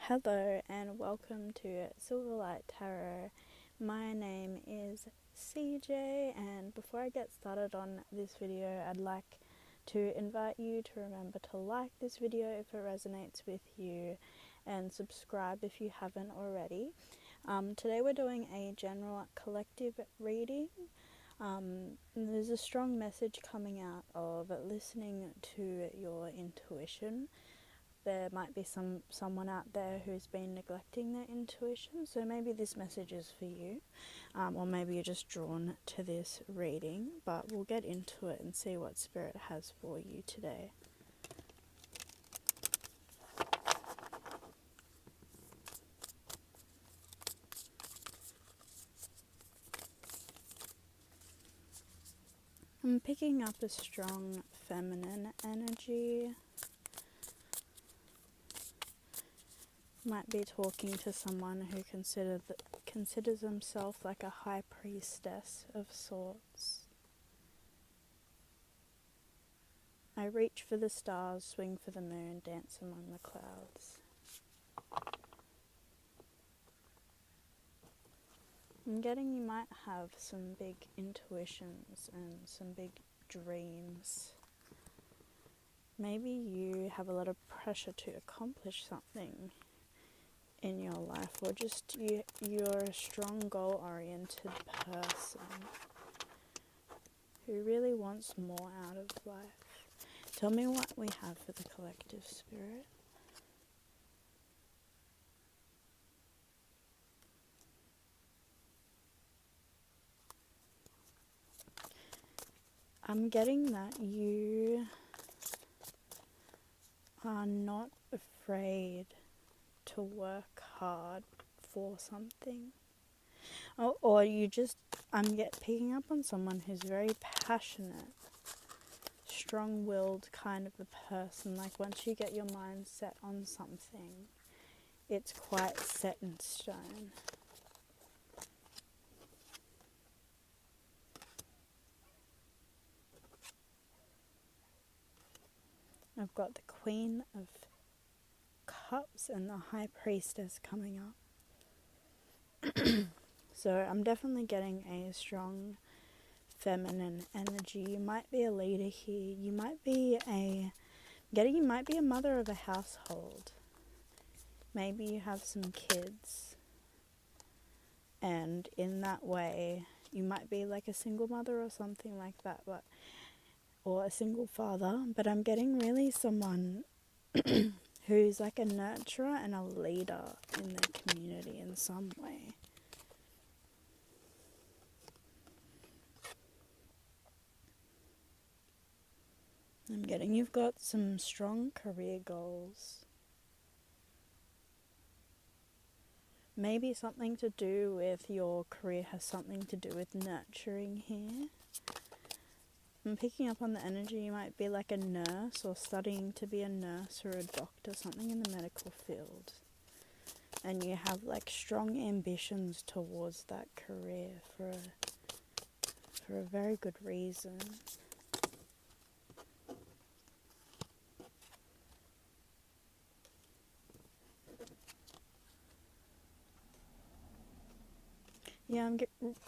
Hello and welcome to Silverlight Tarot. My name is CJ, and before I get started on this video, I'd like to invite you to remember to like this video if it resonates with you and subscribe if you haven't already. Today we're doing a general collective reading. There's a strong message coming out of listening to your intuition. There might be someone out there who's been neglecting their intuition, so maybe this message is for you, or maybe you're just drawn to this reading, but we'll get into it and see what Spirit has for you today. I'm picking up a strong feminine energy. Might be talking to someone who considers themselves like a high priestess of sorts. I reach for the stars, swing for the moon, dance among the clouds. I'm getting you might have some big intuitions and some big dreams. Maybe you have a lot of pressure to accomplish something in your life, or just you're a strong goal-oriented person who really wants more out of life. Tell me what we have for the collective spirit. I'm getting that you are not afraid to work hard for something, or you just, picking up on someone who's very passionate, strong-willed kind of a person. Like once you get your mind set on something, it's quite set in stone. I've got the Queen of Cups and the High Priestess coming up. So I'm definitely getting a strong feminine energy. You might be a leader here. You might be a mother of a household. Maybe you have some kids, and in that way you might be like a single mother or something like that, or a single father. But I'm getting really someone who's like a nurturer and a leader in their community in some way. I'm getting you've got some strong career goals. Maybe something to do with your career has something to do with nurturing here. I'm picking up on the energy. You might be like a nurse or studying to be a nurse or a doctor, something in the medical field. And you have like strong ambitions towards that career for a very good reason. Yeah, I'm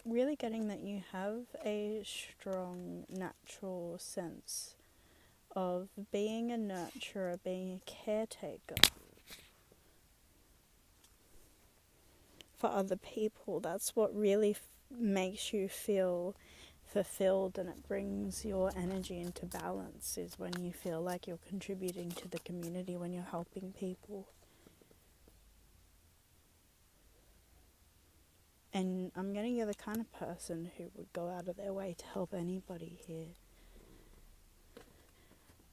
really getting that you have a strong natural sense of being a nurturer, being a caretaker for other people. That's what really makes you feel fulfilled, and it brings your energy into balance, is when you feel like you're contributing to the community, when you're helping people. And I'm getting you're the kind of person who would go out of their way to help anybody here.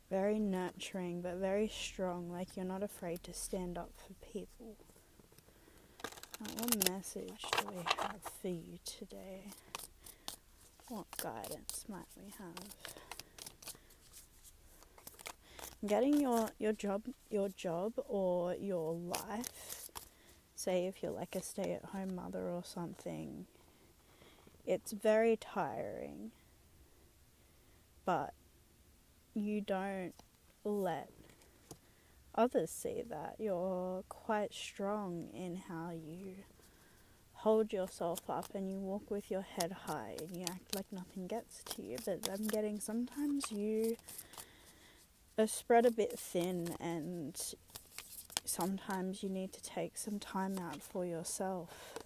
Very nurturing, but very strong, like you're not afraid to stand up for people. What message do we have for you today? What guidance might we have? I'm getting your job or your life. Say if you're like a stay-at-home mother or something, it's very tiring, but you don't let others see that. You're quite strong in how you hold yourself up and you walk with your head high and you act like nothing gets to you. But I'm getting sometimes you are spread a bit thin, and sometimes you need to take some time out for yourself.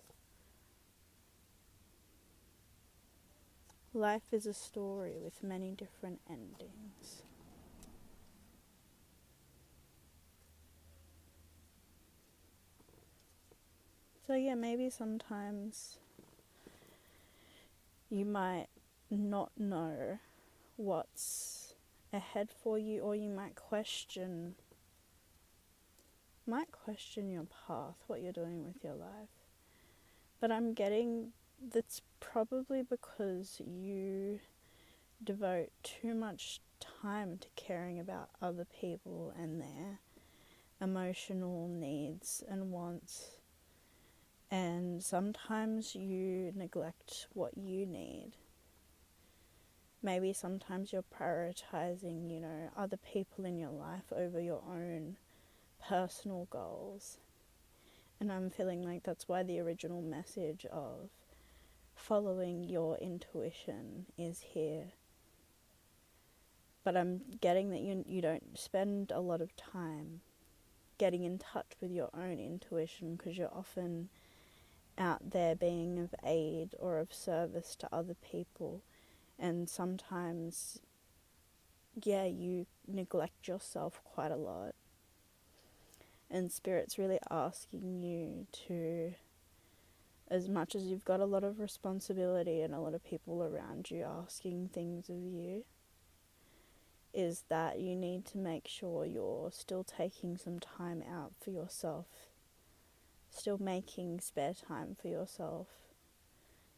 Life is a story with many different endings. So yeah, maybe sometimes you might not know what's ahead for you, or you might question your path, what you're doing with your life. But I'm getting that's probably because you devote too much time to caring about other people and their emotional needs and wants. And sometimes you neglect what you need. Maybe sometimes you're prioritizing, other people in your life over your own personal goals. And I'm feeling like that's why the original message of following your intuition is here. But I'm getting that you don't spend a lot of time getting in touch with your own intuition because you're often out there being of aid or of service to other people. And sometimes, you neglect yourself quite a lot. And Spirit's really asking you to, as much as you've got a lot of responsibility and a lot of people around you asking things of you, is that you need to make sure you're still taking some time out for yourself, still making spare time for yourself,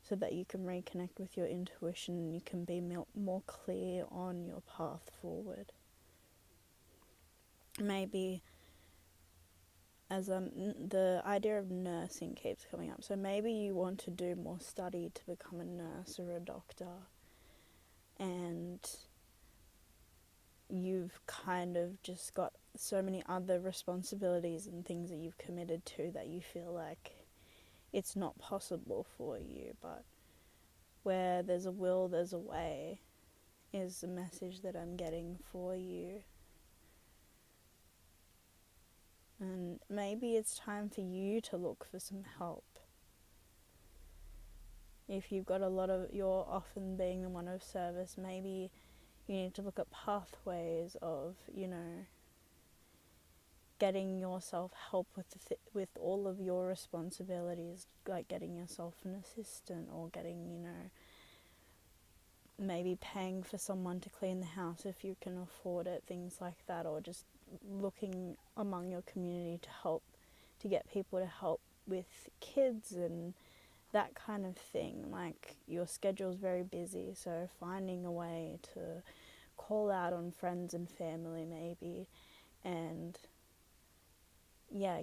so that you can reconnect with your intuition and you can be more clear on your path forward. Maybe as the idea of nursing keeps coming up, so maybe you want to do more study to become a nurse or a doctor, and you've kind of just got so many other responsibilities and things that you've committed to that you feel like it's not possible for you. But where there's a will, there's a way, is the message that I'm getting for you. And maybe it's time for you to look for some help. If you've got you're often being the one of service, maybe you need to look at pathways of, getting yourself help with all of your responsibilities, like getting yourself an assistant, or getting, maybe paying for someone to clean the house if you can afford it, things like that, or just looking among your community to get people to help with kids and that kind of thing. Like, your schedule's very busy, so finding a way to call out on friends and family maybe, and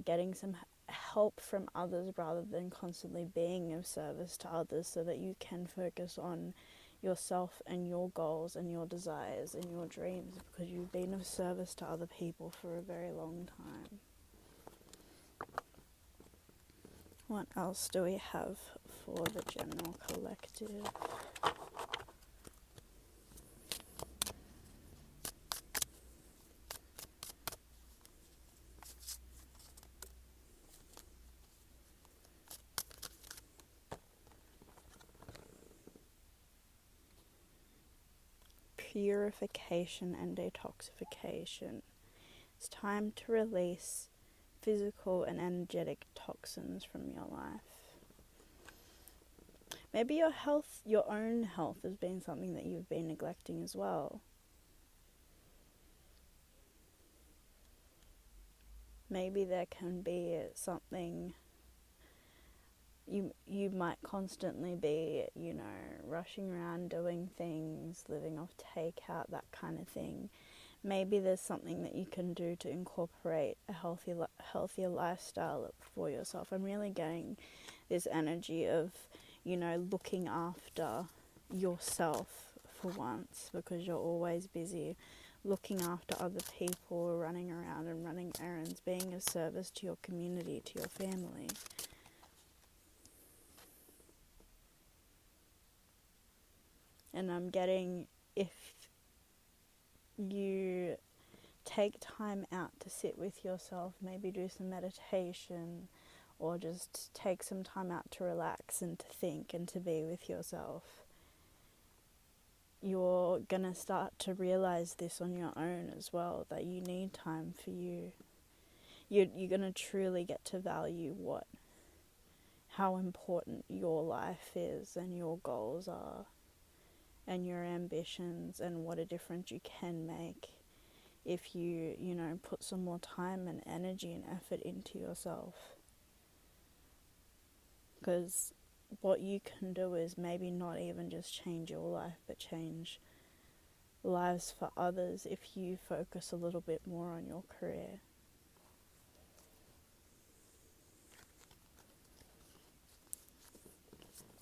getting some help from others rather than constantly being of service to others, so that you can focus on yourself and your goals and your desires and your dreams, because you've been of service to other people for a very long time. What else do we have for the general collective? Purification and detoxification. It's time to release physical and energetic toxins from your life. Maybe your own health has been something that you've been neglecting as well. Maybe there can be something you might constantly be, rushing around doing things, living off takeout, that kind of thing. Maybe there's something that you can do to incorporate a healthier lifestyle for yourself. I'm really getting this energy of, looking after yourself for once, because you're always busy looking after other people, running around and running errands, being of service to your community, to your family. And I'm getting, if you take time out to sit with yourself, maybe do some meditation, or just take some time out to relax and to think and to be with yourself, you're gonna start to realize this on your own as well, that you need time for you. You're gonna truly get to value how important your life is and your goals are and your ambitions, and what a difference you can make if you put some more time and energy and effort into yourself. Because what you can do is maybe not even just change your life, but change lives for others if you focus a little bit more on your career.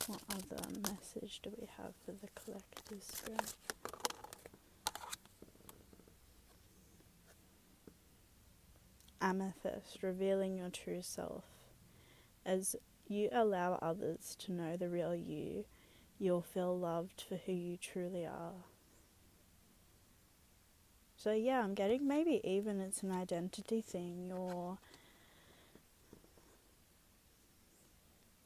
What other message do we have for the collective spirit? Amethyst, revealing your true self. As you allow others to know the real you, you'll feel loved for who you truly are. So yeah, I'm getting maybe even it's an identity thing.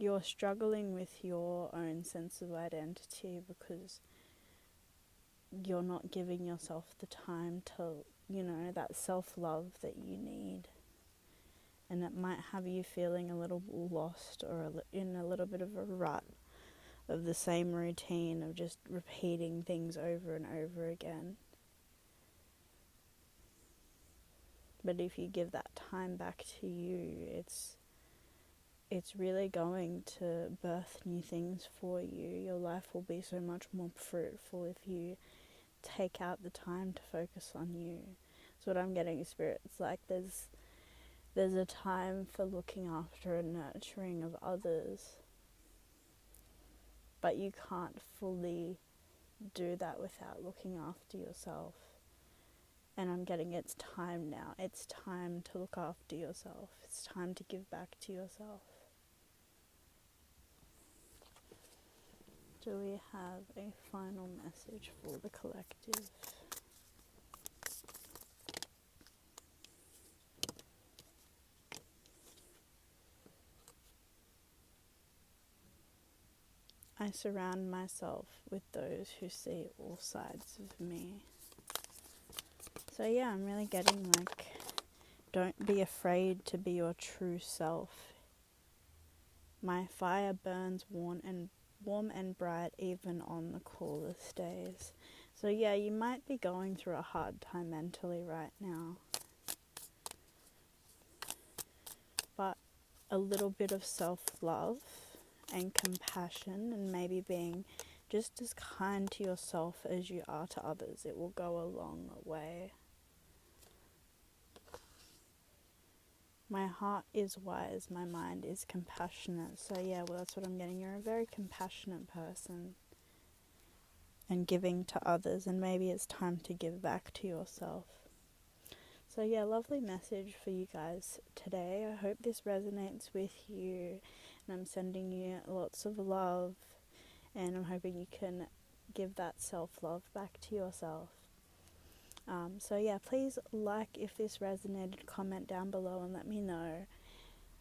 You're struggling with your own sense of identity because you're not giving yourself the time to, that self-love that you need. And it might have you feeling a little lost or in a little bit of a rut of the same routine of just repeating things over and over again. But if you give that time back to you, it's really going to birth new things for you. Your life will be so much more fruitful if you take out the time to focus on you. So what I'm getting, Spirit, it's like there's a time for looking after and nurturing of others, but you can't fully do that without looking after yourself. And I'm getting it's time now. It's time to look after yourself. It's time to give back to yourself. Do we have a final message for the collective? I surround myself with those who see all sides of me. So yeah, I'm really getting don't be afraid to be your true self. My fire burns warm and bright even on the coolest days. So yeah, you might be going through a hard time mentally right now. But a little bit of self-love and compassion, and maybe being just as kind to yourself as you are to others, it will go a long way. My heart is wise, my mind is compassionate. So yeah, well, that's what I'm getting. You're a very compassionate person and giving to others, and maybe it's time to give back to yourself. So yeah, lovely message for you guys today. I hope this resonates with you, and I'm sending you lots of love, and I'm hoping you can give that self-love back to yourself. So yeah, please like if this resonated, comment down below and let me know,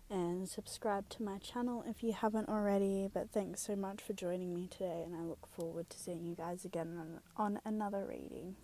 and subscribe to my channel if you haven't already. But thanks so much for joining me today, and I look forward to seeing you guys again on another reading.